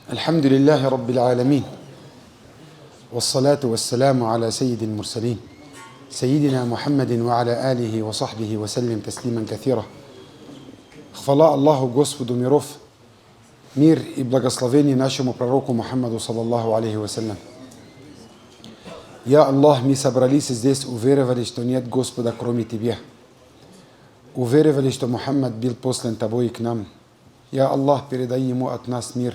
الحمد لله رب العالمين والصلاة والسلام على سيد المرسلين سيدنا محمد وعلى آله وصحبه وسلم تسليما كثيرا. Hvala Allahu Gospodu mirov, mir i blagoslovenje našemu proroku Muhammadu sallallahu alaihi wasallam. Ja Allah, mi собрались здесь, уверовали, что нет Господа кроме Тебя. Уверовали, что Мухаммад был послан Тобой к нам. Я Аллах, передай ему от нас мир,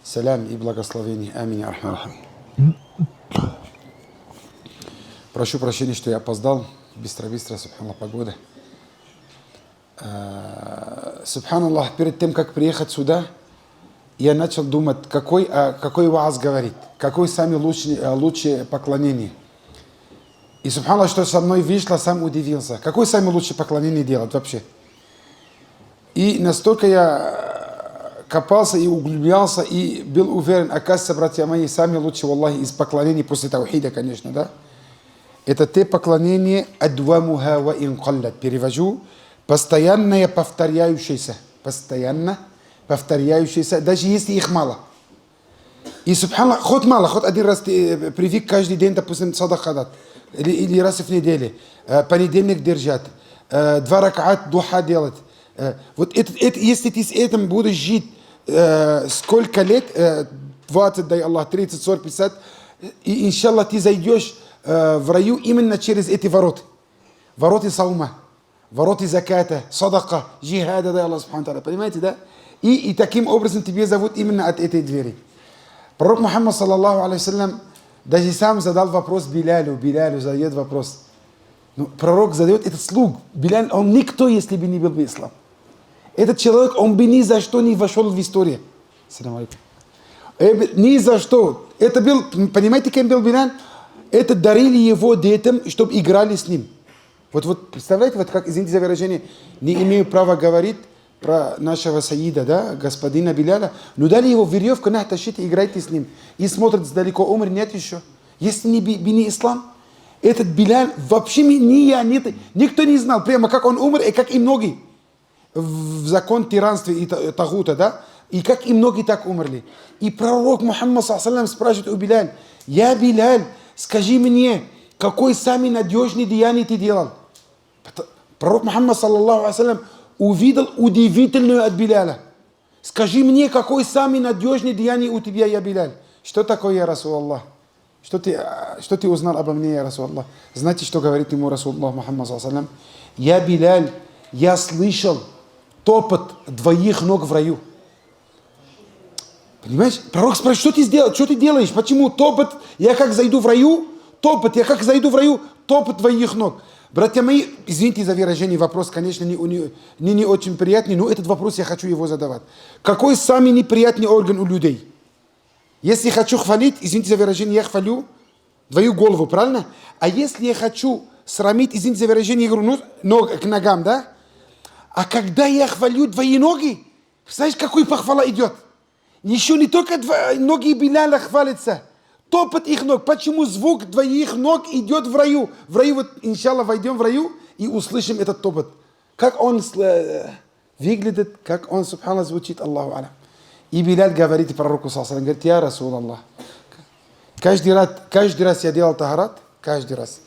салям и благословение. Аминь. Прошу прощения, что я опоздал. Быстро-быстро, субханаллах, погода. Субханаллах, перед тем, как приехать сюда, я начал думать, какой вааз говорит, какое самое лучшее поклонение. И субханаллах, что со мной вышло, сам удивился. Какое самое лучшее поклонение делать вообще? И настолько я копался и углублялся, и был уверен, оказывается, братья мои, самые лучшие, Аллахи, из поклонений после таухида, конечно, да? Это те поклонения, адвамуха ва инкаллат. Перевожу, постоянно повторяющиеся, даже если их мало. И субханаллах, хоть мало, хоть один раз ты привык каждый день, допустим, садака дать, или раз в неделю, понедельник держать, 2 ракаат духа делать. Вот это, если ты с этим будешь жить сколько лет, 20, дай Аллах, 30, 40, 50, и иншаллах ты зайдешь в раю именно через эти ворота. Ворота саума, ворота заката, садака, джихада, дай Аллах субхану тааля. Понимаете, да? И таким образом тебе зовут именно от этой двери. Пророк Мухаммад, саллаллаху алейхи даже сам задал вопрос Билялю задает вопрос. Ну, пророк задает этот слуг. Биляль, он никто, если бы не был в ислам. Этот человек, он бы ни за что не вошел в историю. Ни за что. Это был, понимаете, кем был Биляль? Это дарили его детям, чтобы играли с ним. Вот представляете, вот как, извините за выражение, не имею права говорить про нашего Саида, да, господина Биляля, но дали его веревку, на, тащите, играйте с ним. И смотрит сдалеко, умер, нет еще. Если не ислам, этот Биляль вообще никто не знал, прямо как он умер, и как и многие в закон тиранства и тагута, да, и как и многие так умерли. И пророк Мухаммад саллаллаху спрашивает у Биляля: я Биляль, скажи мне, какой самый надежный деяние ты делал? Пророк Мухаммад саллаллаху алейхи увидел удивительную от Биляля. Скажи мне, какой самый надежный деяние у тебя, я Биляль? Что такое, я Расул-Аллах? Что ты узнал обо мне, я Расул-Аллах? Знаете, что говорит ему Расул-Аллах Мухаммад саллаллаху? Я Биляль, я слышал топот двоих ног в раю. Понимаешь? Пророк спрашивает, что ты сделал? Что ты делаешь? Почему топот? Я как зайду в раю? Топот твоих ног. Братья мои, извините за выражение, вопрос, конечно, не очень приятный, но этот вопрос я хочу его задавать. Какой самый неприятный орган у людей? Если хочу хвалить, извините за выражение, я хвалю твою голову, правильно? А если я хочу срамить, извините за выражение, я говорю, к ногам, да? А когда я хвалю твои ноги, знаешь, какой похвала идет? Еще не только ноги Биляля хвалятся, топот их ног. Почему звук твоих ног идет в раю? В раю, вот, иншаллах, войдем в раю и услышим этот топот. Как он выглядит, как он, субханаллах, звучит, Аллаху алям. И Биляль говорит пророку, саллаллаху, говорит, я Расул Аллах. Каждый раз я делал тахарат, каждый раз.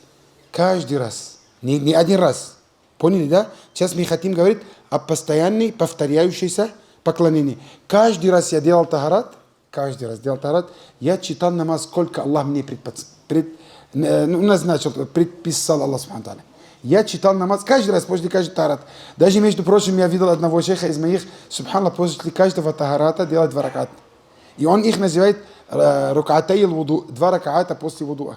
Не один раз. Поняли, да? Сейчас мы хотим говорить о постоянной, повторяющейся поклонении. Каждый раз я делал тахарат, я читал намаз, сколько Аллах мне назначил, предписал Аллах субхану тааля. Я читал намаз каждый раз, после каждого тахарата. Даже, между прочим, я видел одного шейха из моих, субханаллах, после каждого тахарата делать 2 раката. И он их называет рукатай ал-вуду, 2 раката после вудуа.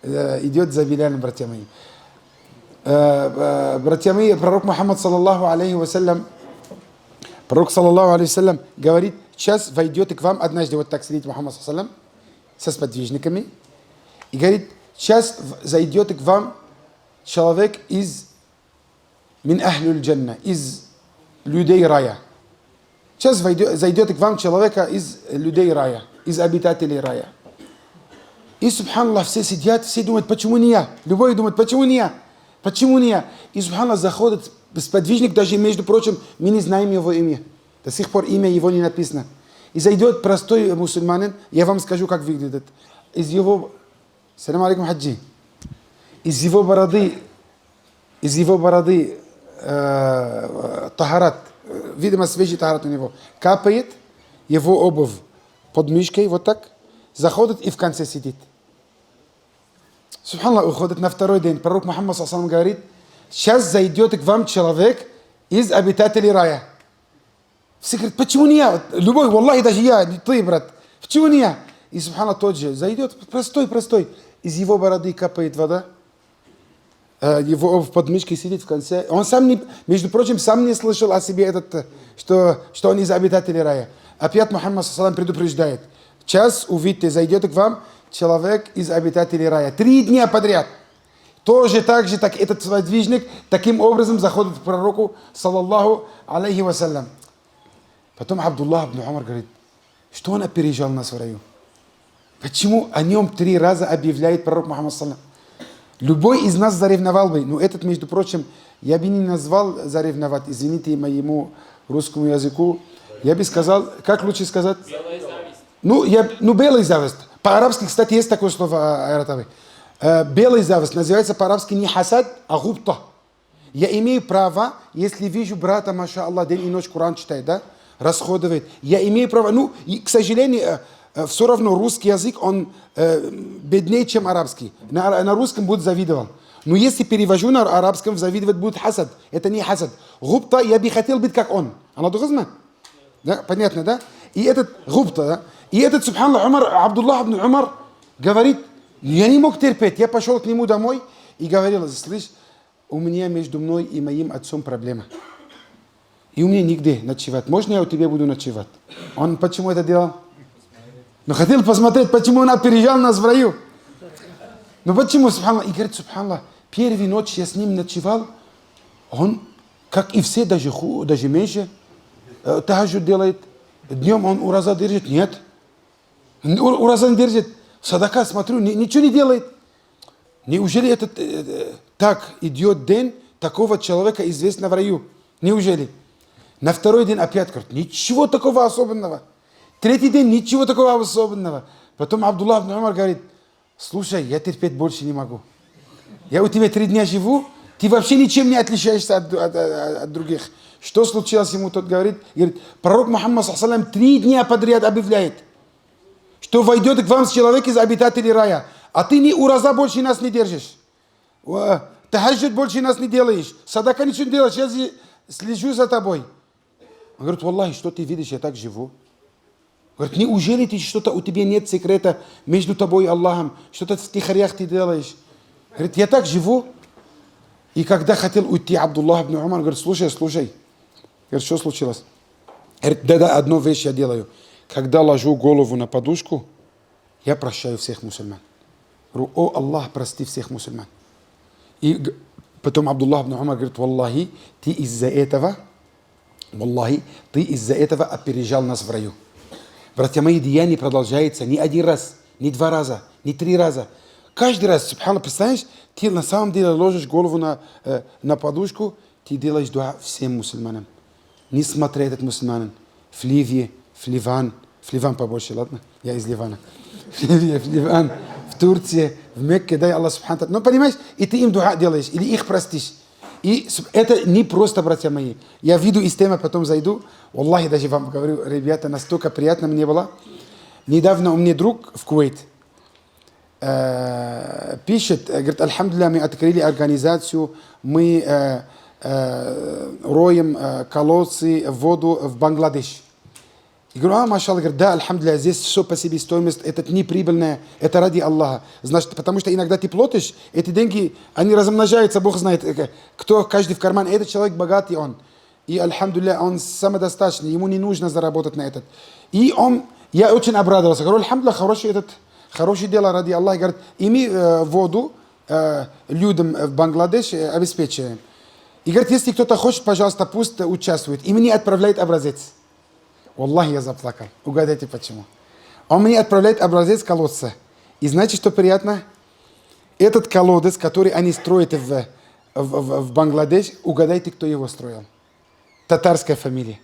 Идет за Билялем, братья мои. Братья мои, пророк Мухаммад саллаллаху алейхи вассалям, говорит, сейчас войдет к вам однажды, вот так сидит Мухаммад саллаллаху алейхи со сподвижниками, и говорит, сейчас зайдет к вам человек из мин ахлюль джанна, из людей рая. Сейчас зайдет к вам человека из людей рая, из обитателей рая. И, субханаллах, все сидят, все думают, почему не я? Любой думает, почему не я? И, субханаллах, заходит сподвижник, даже, между прочим, мы не знаем его имя. До сих пор имя его не написано. и зайдет простой мусульманин, я вам скажу, как выглядит. Из его... Салам алейкум, хаджи. Из его бороды тахарат, видимо, свежий тахарат у него, капает его обувь под мышкой, вот так, заходит и в конце сидит. Субханаллах, уходит на второй день. Пророк Мухаммад ﷺ говорит, сейчас зайдет к вам человек из обитателей рая. Все говорят, почему не я? Любой, валлахи, даже я, не ты, брат. Почему не я? И субханаллах, тот же зайдет, простой. Из его бороды капает вода. Его в подмышке сидит в конце. Он сам не, между прочим, сам не слышал о себе этот, что он из обитателей рая. Опять Мухаммад ﷺ предупреждает. Сейчас увидите, зайдет к вам человек из обитателей рая. 3 дня подряд. Тоже так же, так этот сподвижник таким образом заходит к пророку, саллаллаху алейхи вассалям. Потом Абдуллах ибн Умар говорит, что он опережал нас в раю? Почему о нем 3 раза объявляет пророк Мухаммад саллаллаху? Любой из нас заревновал бы, но этот, между прочим, я бы не назвал заревновать, извините моему русскому языку, я бы сказал, как лучше сказать? Белая зависть. Белая зависть. По-арабски, кстати, есть такое слово, Айратовый. Белая зависть называется по-арабски не хасад, а губта. Я имею право, если вижу брата, маша Аллах, день и ночь Коран читает, да, расходует, я имею право, и, к сожалению, все равно русский язык, он беднее, чем арабский. На русском будет завидовал. Но если перевожу на арабском, завидовать будет хасад. Это не хасад. Губта, я бы хотел быть как он. Она должна? Да? Понятно, да? И этот губта, да? И этот, субханаллах, Абдуллах ибн Умар говорит, я не мог терпеть. Я пошел к нему домой и говорил, слышь, у меня между мной и моим отцом проблема. И у меня нигде ночевать. Можно я у тебя буду ночевать? Он почему это делал? Но хотел посмотреть, почему он опережал нас в раю. Ну почему, субханаллах? И говорит, субханаллах, первую ночь я с ним ночевал, он, как и все, даже меньше, тахаджуд делает. Днем он ураза держит? Нет. Ураза не держит. Садака, смотрю, ничего не делает. Неужели это так идет день такого человека, известного в раю? Неужели? На второй день опять говорит, ничего такого особенного. 3-й день, ничего такого особенного. Потом Абдуллах ибн Умар говорит, слушай, я терпеть больше не могу. Я у тебя 3 дня живу, ты вообще ничем не отличаешься от других. Что случилось ему? Тот говорит, пророк Мухаммад ﷺ 3 дня подряд объявляет, что войдет к вам человек из обитателей рая, а ты ни ураза больше нас не держишь. Тахаджуд больше нас не делаешь. Садака ничего не делаешь, я слежу за тобой. Он говорит, валлахи, что ты видишь, я так живу. Говорит, неужели что-то у тебя нет секрета между тобой и Аллахом, что-то в тихорях ты делаешь? Говорит, я так живу. И когда хотел уйти Абдуллах ибн Умар, говорит, слушай. Говорит, что случилось? Говорит, да, одну вещь я делаю. Когда ложу голову на подушку, я прощаю всех мусульман. Говорю, о Аллах, прости всех мусульман. И потом Абдуллах ибн Умар говорит, валлахи, ты из-за этого опережал нас в раю. Братья мои, деяние продолжается не 1 раз, не 2 раза, не 3 раза. Каждый раз, субханаллах, представляешь, ты на самом деле ложишь голову на подушку, ты делаешь дуа всем мусульманам. Несмотря этот мусульманин в Ливии, в Ливан побольше, ладно? Я из Ливана. В Ливан, в Турции, в Мекке, дай Аллах субханаллах. Ну, понимаешь, и ты им дуа делаешь, или их простишь. И это не просто, братья мои. Я выйду из темы, потом зайду. Аллахи, даже вам говорю, ребята, настолько приятно мне было. Недавно у меня друг в Кувейт пишет, говорит, альхамдулилля, мы открыли организацию, мы роем колодцы, воду в Бангладеш. Я говорю, машалла, говорит, да, альхамдулилля, здесь все по себе стоимость, это не прибыльное, это ради Аллаха. Значит, потому что иногда ты платишь, эти деньги, они размножаются, Бог знает, кто, каждый в карман. Этот человек богатый он. И, альхамдулилля, он самодостаточный, ему не нужно заработать на этот. И я очень обрадовался. Говорю, альхамдулилля, хорошее дело ради Аллаха. Говорит, и мы воду людям в Бангладеш обеспечиваем. И говорит, если кто-то хочет, пожалуйста, пусть участвует. И мне отправляет образец. Аллах, я заплакал. Угадайте почему. Он мне отправляет образец колодца. И знаете, что приятно? Этот колодец, который они строят в Бангладеш, угадайте, кто его строил. Татарская фамилия.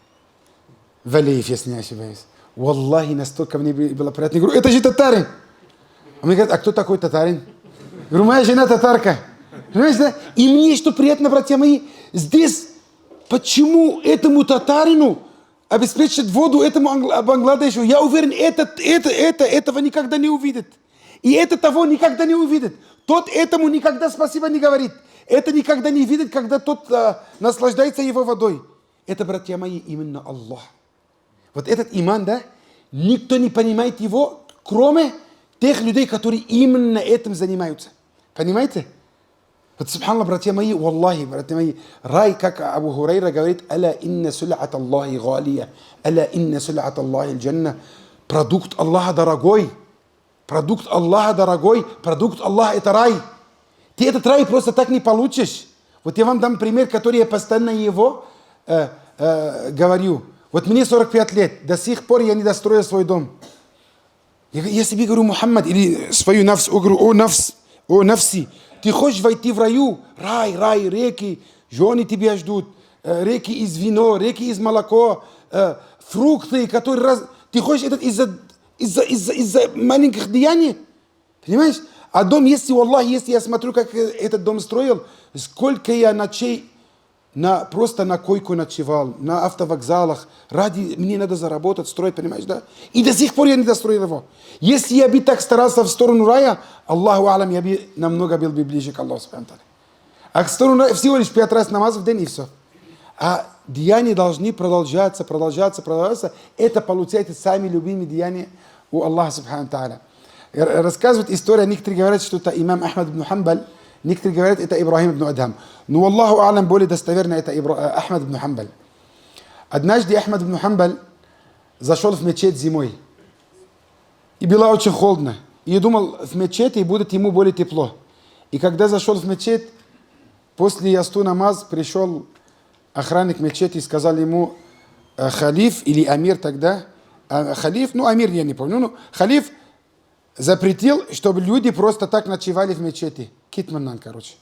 Валеев, если не ошибаюсь. Валлахи, настолько мне было приятно. Я говорю, это же татарин. А мне говорят, а кто такой татарин? Я говорю, моя жена татарка. Понимаешь, да? И мне, что приятно, братья мои, здесь, почему этому татарину обеспечат воду, этому Бангладешу? Я уверен, этого никогда не увидит. И это того никогда не увидит. Тот этому никогда спасибо не говорит. Это никогда не видит, когда тот наслаждается его водой. Это, братья мои, именно Аллах. Вот этот иман, да, никто не понимает его, кроме тех людей, которые именно этим занимаются. Понимаете? Вот, субханаллах, братья мои, валлахи, братья мои, рай, как Абу Хурайра говорит, «Аля инна сул'ат Аллахи галия, аля инна сул'ат Аллахи джанна». Продукт Аллаха дорогой. Продукт Аллаха дорогой. Продукт Аллаха это рай. Ты этот рай просто так не получишь. Вот я вам дам пример, который я постоянно его говорю. Вот мне 45 лет, до сих пор я не достроил свой дом. Я себе говорю, Мухаммад, или свою нафс, говорю, о нафси, ты хочешь войти в раю? Рай, реки, жены тебя ждут, реки из вина, реки из молока, фрукты, которые... Ты хочешь это из-за маленьких деяний? Понимаешь? А дом, если я смотрю, как этот дом строил, сколько я ночей просто на койку ночевал, на автовокзалах, мне надо заработать, строить, понимаешь, да? И до сих пор я не достроил его. Если я бы так старался в сторону рая, Аллаху алам, я бы намного был бы ближе к Аллаху. А к сторону рая всего лишь 5 раз намаз в день и все. А деяния должны продолжаться. Это получается сами любимые деяния у Аллаха субхану тааля. Рассказывают история, некоторые говорят, что это имам Ахмад ибн Хамбаль, некоторые говорят, это Ибрахим ибн Адхам. Но Аллаху алям, более достоверно, это Ахмад ибн Хамбаль. Однажды Ахмад ибн Хамбаль зашел в мечеть зимой. И было очень холодно. И я думал, в мечети будет ему более тепло. И когда зашел в мечеть, после ясту намаз пришел охранник мечети и сказал ему, халиф или амир тогда, халиф, амир я не помню, но халиф запретил, чтобы люди просто так ночевали в мечети. Китманнан, короче.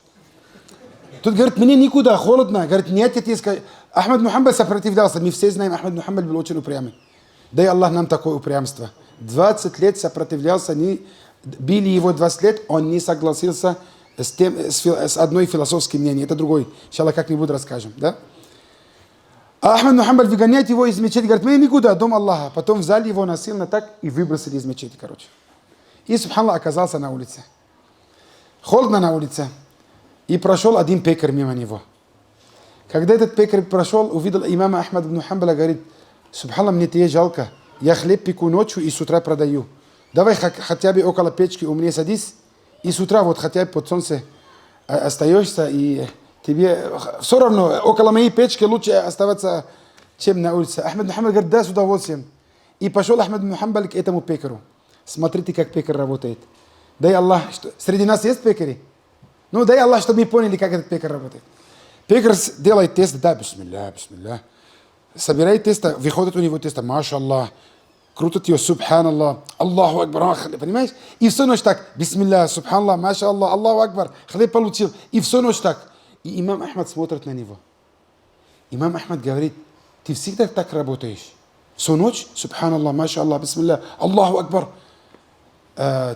Тут говорит, мне никуда, холодно. Говорит, нет, я тебе скажу. Ахмад Мухаммад сопротивлялся. Мы все знаем, Ахмад Мухаммад был очень упрямый. Дай Аллах нам такое упрямство. 20 лет сопротивлялся, били его 20 лет, он не согласился с одной философской мнением. Это другой. Иншаллах, как-нибудь расскажем. Да? А Ахмад Мухаммад выгоняет его из мечети. Говорит, мне никуда, дом Аллаха. Потом взяли его насильно так и выбросили из мечети, короче. И, субханаллах, оказался на улице. Холодно на улице. И прошел один пекарь мимо него. Когда этот пекарь прошел, увидел имама Ахмад ибн Хамбаля, говорит, субханаллах, мне тебе жалко. Я хлеб пеку ночью и с утра продаю. Давай хотя бы около печки у меня садись. И с утра вот хотя бы под солнце остаешься. И тебе все равно около моей печки лучше оставаться, чем на улице. Ахмад Мухаммад говорит, да, с удовольствием. И пошел Ахмад Мухаммад к этому пекарю. Смотрите, как пекарь работает. Дай Аллах, что... Среди нас есть пекари? Дай Аллах, чтобы мы поняли, как этот пекарь работает. Пекарь делает тест, да, бисмилля. Собирает тесто, выходит у него тесто, машаллах, крутит ее, субханаллах, Аллаху акбар, понимаешь? И всю ночь так, бисмилля, субханаллах, машаллах, Аллаху акбар, хлеб получил. И всю ночь так. И имам Ахмад смотрит на него. Имам Ахмад говорит, ты всегда так работаешь? Всю ночь, субханаллах, машаллах, бисмилля, Аллаху акбар.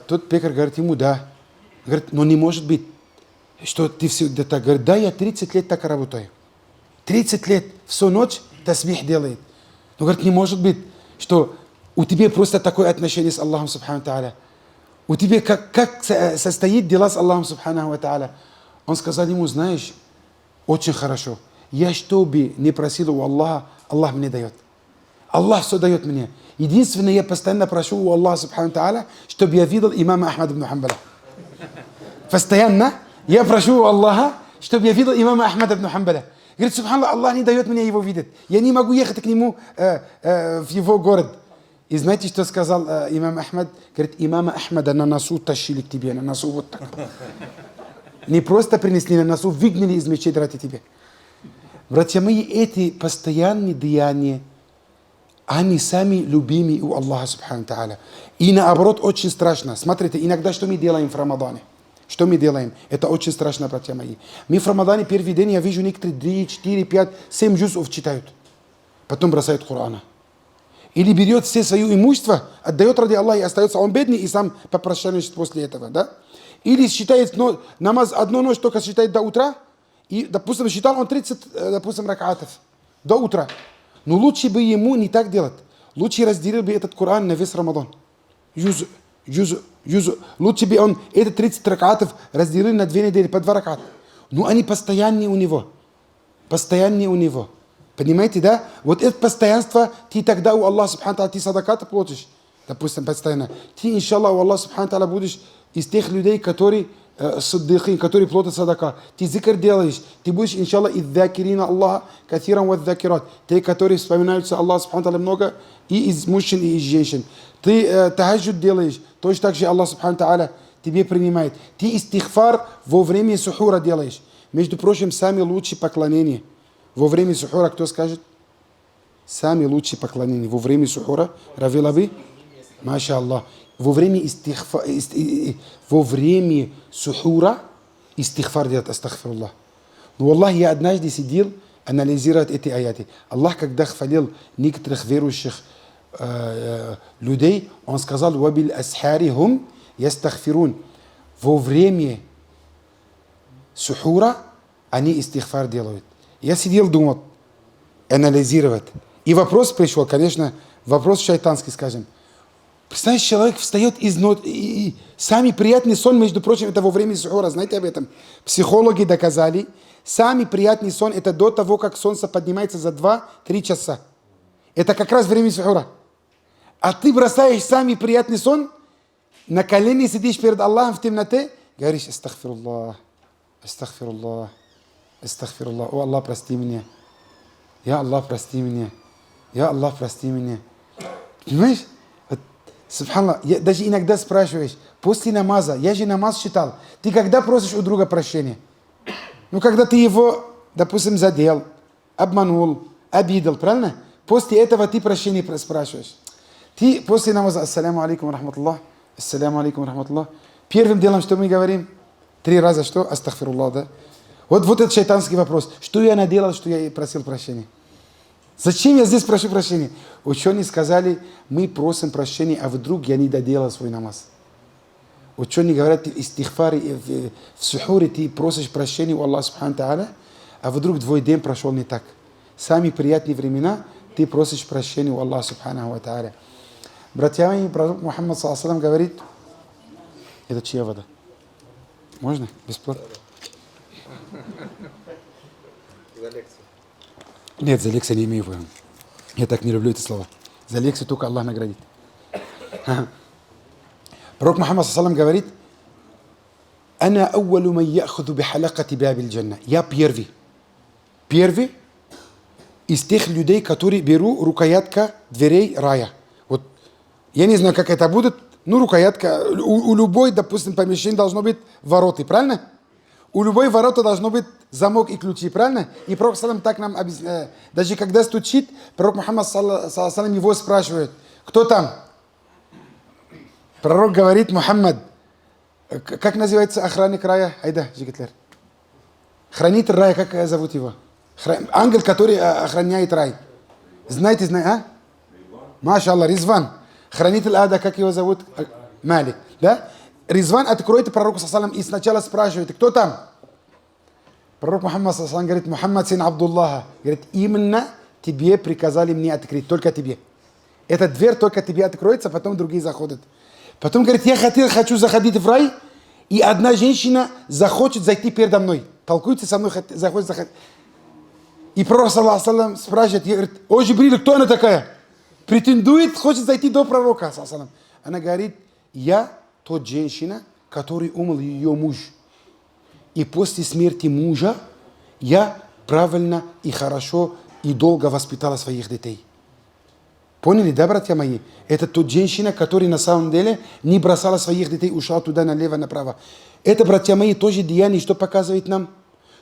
Тот пекарь говорит ему, да. Говорит, но не может быть, что ты всегда так. Говорит, да, я 30 лет так работаю. 30 лет, всю ночь тасбих делает. Но говорит, не может быть, что у тебя просто такое отношение с Аллахом субхану тааля. У тебя как состоит дела с Аллахом субхану тааля. Он сказал ему, знаешь, очень хорошо. Я что бы не просил у Аллаха, Аллах мне дает. Аллах все дает мне. Единственное, я постоянно прошу у Аллаха субхану тааля, чтобы я видел имама Ахмад ибн Хамбаля. Постоянно я прошу у Аллаха, чтобы я видел имама Ахмада ибн Хамбаля. Говорит, субханаллах, Аллах не дает мне его видеть. Я не могу ехать к нему в его город. И знаете, что сказал имам Ахмад? Говорит, имама Ахмада на носу тащили к тебе, на носу вот так. Не просто принесли на носу, выгнали из мечети ради тебя. Братья мои, эти постоянные деяния, они сами любимые у Аллаха субхану тааля. И наоборот, очень страшно. Смотрите, иногда что мы делаем в Рамадане? Что мы делаем? Это очень страшно, братья мои. Мы в Рамадане первый день, я вижу, некоторые 3, 4, 5, 7 джузов читают. Потом бросают Корана. или берет все свое имущество, отдает ради Аллаха и остается он бедный и сам попрощается после этого, да? Или считает намаз одну ночь только считает до утра, и, допустим, считал он 30, допустим, ракатов до утра. Но лучше бы ему не так делать. Лучше разделил бы этот Коран на весь Рамадан. Юзу. Лучше бы он эти 30 ракатов разделил на 2 недели по 2 раката. Но они постоянные у него. Постоянные у него. Понимаете, да? Вот это постоянство, ты тогда у Аллаха Субхану Тааля, ты садакаты платишь, допустим, постоянно. Ты, иншаллах, у Аллаха Субхану Тааля будешь из тех людей, которые саддихин, которые платят садака. Ты зикр делаешь, ты будешь, иншаллах, из закирина Аллаха, кафиран ва закират. Те, которые вспоминаются Аллаха Субхану Тааля много, и из мужчин, и из женщин. Ты тахаджуд делаешь, точно так же Аллах Субхану Тааля тебе принимает. Ты истихфар во время сухура делаешь. Между прочим, самые лучшие поклонения во время сухура, кто скажет? Самые лучшие поклонения во время сухура, равилави, маша Аллах. Во время сухура истихфар делать, астагфируллах. Но Аллах, я однажды сидел, анализировать эти аяты. Аллах, когда хвалил некоторых верующих людей, он сказал: «Вабиль асхари хум ястагфирун». Во время сухура они истихфар делают. Я сидел, думал, анализировать. И вопрос пришел, конечно, вопрос шайтанский, скажем. Представляешь, человек встает из нот, и самый приятный сон, между прочим, это во время сухура. Знаете об этом? Психологи доказали, самый приятный сон это до того, как солнце поднимается за 2-3 часа. Это как раз время сухура. А ты бросаешь самый приятный сон, на колени сидишь перед Аллахом в темноте, говоришь: астагфируллах, астагфируллах, астагфируллах. О Аллах, прости меня. Я Аллах, прости меня. Я Аллах, прости меня. Понимаешь? Субханаллах, даже иногда спрашиваешь, после намаза, я же намаз читал, ты когда просишь у друга прощения? Ну, когда ты его, допустим, задел, обманул, обидел, правильно? После этого ты прощения спрашиваешь. Ты после намаза: ассаляму алейкум рахматуллах, ассаляму алейкум рахматуллах. Первым делом, что мы говорим? 3 раза что? Астагфируллах, да? Вот этот шайтанский вопрос. Что я наделал, что я просил прощения? Зачем я здесь прошу прощения? Ученые сказали: мы просим прощения, а вдруг я не доделал свой намаз. Ученые говорят: в истихфаре, в сухуре ты просишь прощения у Аллаха Субхану Тааля, а вдруг твой день прошел не так. Самые приятные времена ты просишь прощения у Аллаха Субхану Тааля. Братья мои, пророк Мухаммад ﷺ говорит: это чья вода? Можно? Бесплатно? За лекцию. Нет, за лекцию не имею в виду. Я так не люблю эти слова. За лекцию только Аллах наградит. Пророк Мухаммад ﷺ говорит: «Ана ауалу ман яхуду бихалакати бабил джанна». Я первый. Первый из тех людей, которые беру рукоятка дверей рая. Вот я не знаю, как это будет, но рукоятка, у любой, допустим, помещения должно быть ворота, правильно? У любой ворота должно быть замок и ключи, правильно? И пророк саллам так нам объясняет. Даже когда стучит, пророк Мухаммад саллам его спрашивает: кто там? Пророк говорит: Мухаммад. Как называется охранник рая? Айда, жигитлер. Хранитель рая, как зовут его? Ангел, который охраняет рай. Знаете, а? Маша Аллах, Ризван. Хранитель ада, как его зовут? Малик. Да? Ризван откроет пророку саллам и сначала спрашивает: кто там? Пророк Мухаммад саллам говорит: Мухаммад сын Абдуллаха. Говорит: именно тебе приказали мне открыть, только тебе. Эта дверь только тебе откроется, потом другие заходят. Потом говорит: я хочу заходить в рай, и одна женщина захочет зайти передо мной. Толкуется со мной, захочет заходить. И пророк саллам спрашивает, говорит: о, Джибриль, кто она такая? Претендует, хочет зайти до пророка саллам. Она говорит: я тот женщина, который умер ее муж. И после смерти мужа я правильно и хорошо и долго воспитала своих детей. Поняли, да, братья мои? Это тот женщина, которая на самом деле не бросала своих детей, ушла туда налево, направо. Это, братья мои, тоже деяние, что показывает нам,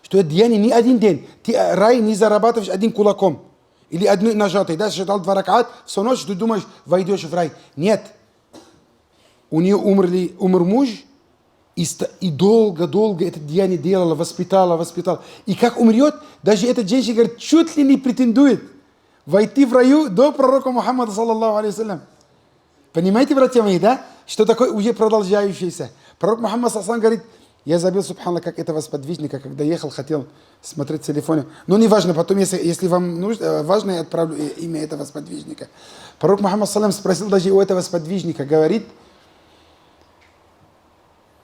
что это деяние не один день. Ты рай не зарабатываешь одним кулаком или одной нажатой. Да, считал 2 ракат, всю ночь ты думаешь, войдешь в рай. Нет. У нее умер муж, и долго это деяние делала, воспитала. И как умрет, даже эта женщина, говорит, чуть ли не претендует. войти в раю до пророка Мухаммада, саллаллаху алейхи. Понимаете, братья мои, да? Что такое уже продолжающееся. Пророк Мухаммад саллаллаху говорит, я забил, субханаллах, как этого сподвижника, когда ехал, хотел смотреть в телефоне. Но не важно, потом, если вам нужно, важно, я отправлю имя этого сподвижника. Пророк Мухаммад саллаллаху спросил даже у этого сподвижника, говорит,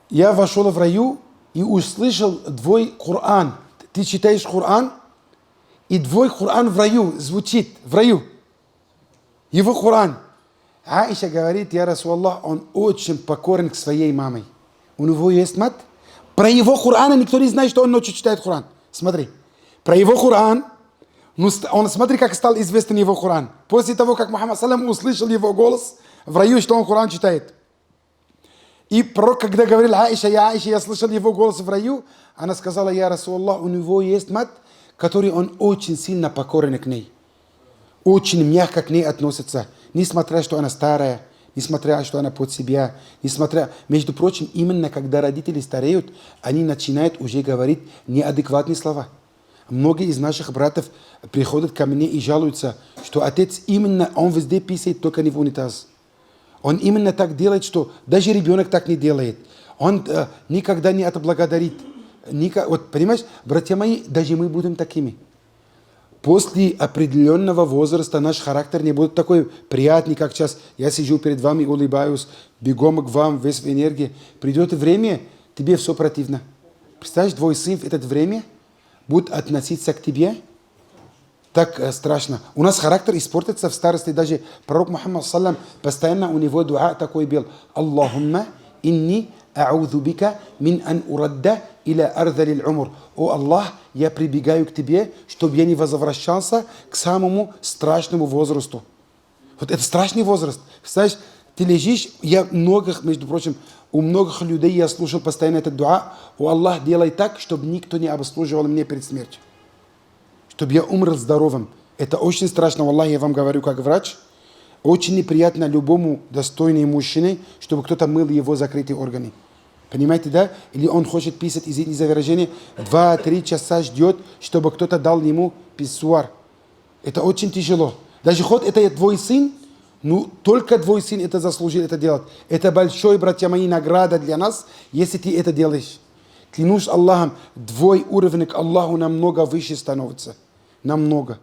я вошел в раю и услышал твой Коран. Ты читаешь Коран, и твой Коран в раю звучит, в раю. Его Коран. Аиша говорит, я Расулаллах, он очень покорен к своей маме. У него есть мать. Про его Коран никто не знает, что он ночью читает Коран. Смотри. Про его Коран, он смотри, как стал известен его Коран. После того, как Мухаммад саллаллаху услышал его голос в раю, что он Коран читает. И пророк, когда говорил Аиша, я слышал его голос в раю, она сказала, я Расулаллах, у него есть мать, который он очень сильно покорен к ней. Очень мягко к ней относится. Несмотря, что она старая, несмотря, что она под себя, несмотря... Между прочим, именно когда родители стареют, они начинают уже говорить неадекватные слова. Многие из наших братьев приходят ко мне и жалуются, что отец именно, он везде писает, только не в унитаз. Он именно так делает, что даже ребенок так не делает. Он никогда не отблагодарит. Вот, понимаешь, братья мои, даже мы будем такими. После определенного возраста наш характер не будет такой приятный, как сейчас. Я сижу перед вами, улыбаюсь, бегом к вам, весь в энергии. Придет время, тебе все противно. Представляешь, твой сын в это время будет относиться к тебе так страшно. У нас характер испортится в старости. Даже пророк Мухаммад саллам постоянно у него дуа такой был. Аллахумма инни а'удhu бика мин ан урадда иля арзалил умр. О Аллах, я прибегаю к тебе, чтобы я не возвращался к самому страшному возрасту. Вот это страшный возраст. Представляешь, ты лежишь, между прочим, у многих людей я слушал постоянно этот дуа. О Аллах, делай так, чтобы никто не обслуживал меня перед смертью. Чтобы я умер здоровым. Это очень страшно, Аллах, я вам говорю как врач. Очень неприятно любому достойному мужчине, чтобы кто-то мыл его закрытые органы. Понимаете, да? Или он хочет писать, извините за выражение, 2-3 часа ждет, чтобы кто-то дал ему писсуар. Это очень тяжело. Даже хоть это твой сын, ну только твой сын это заслужил это делать. Это большой, братья мои, награда для нас, если ты это делаешь. Клянусь Аллахом, твой уровень к Аллаху намного выше становится. Намного.